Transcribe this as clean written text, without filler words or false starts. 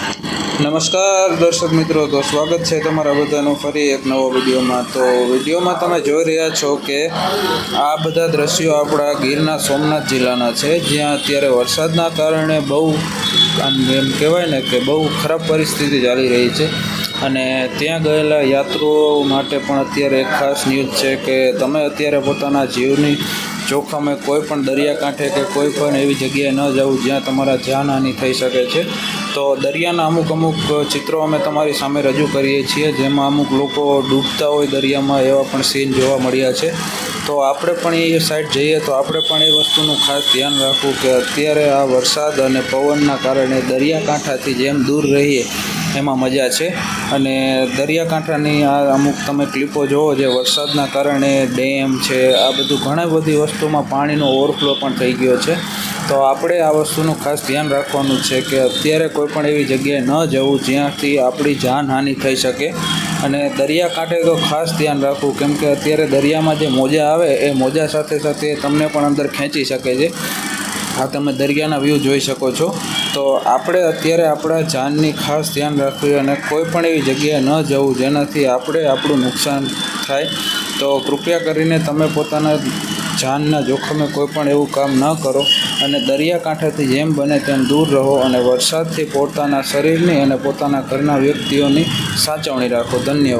નમસ્કાર દર્શક મિત્રો, તો સ્વાગત છે તમારા બધાનું ફરી એક નવો વિડીયોમાં। તો વિડીયોમાં તમે જોઈ રહ્યા છો કે આ બધા દ્રશ્યો આપણા ગીરના સોમનાથ જિલ્લાના છે, જ્યાં અત્યારે વરસાદના કારણે બહુ એમ કહેવાય ને કે બહુ ખરાબ પરિસ્થિતિ ચાલી રહી છે। અને ત્યાં ગયેલા યાત્રુઓ માટે પણ અત્યારે એક ખાસ ન્યૂઝ છે કે તમે અત્યારે પોતાના જીવની જોખમે કોઈ પણ દરિયાકાંઠે કે કોઈ પણ એવી જગ્યાએ ન જવું જ્યાં તમારા જાનહાનિ થઈ શકે છે। તો દરિયાના અમુક ચિત્રો અમે તમારી સામે રજૂ કરીએ છીએ, જેમાં અમુક લોકો ડૂબતા હોય દરિયામાં, એવા પણ સીન જોવા મળ્યા છે। તો આપણે પણ એ સાઈડ જઈએ તો આપણે પણ એ વસ્તુનું ખાસ ધ્યાન રાખવું કે અત્યારે આ વરસાદ અને પવનના કારણે દરિયાકાંઠાથી જેમ દૂર રહીએ એમાં મજા છે। અને દરિયાકાંઠાની આ અમુક તમે ક્લિપો જુઓ, જે વરસાદના કારણે ડેમ છે, આ બધું ઘણી બધી વસ્તુમાં પાણીનો ઓવરફ્લો પણ થઈ ગયો છે। તો આપણે આ વસ્તુનું ખાસ ધ્યાન રાખવાનું છે કે અત્યારે કોઈ પણ એવી જગ્યાએ ન જવું જ્યાંથી આપણી જાનહાનિ થઈ શકે। અને દરિયાકાંઠે તો ખાસ ધ્યાન રાખવું, કેમ કે અત્યારે દરિયામાં જે મોજા આવે એ મોજા સાથે સાથે તમને પણ અંદર ખેંચી શકે છે। આ તમે દરિયાના વ્યૂ જોઈ શકો છો। તો આપણે અત્યારે આપણા જાનની ખાસ ધ્યાન રાખવી અને કોઈ પણ એવી જગ્યાએ ન જવું જેનાથી આપણું નુકસાન થાય। તો કૃપયા કરીને તમે પોતાના જાનના જોખમે કોઈ પણ એવું કામ ન કરો અને દરિયાકાંઠાથી જેમ બને તેમ દૂર રહો અને વરસાદથી પોતાના શરીરની અને પોતાના ઘરના વ્યક્તિઓની સાચવણી રાખો। ધન્યવાદ।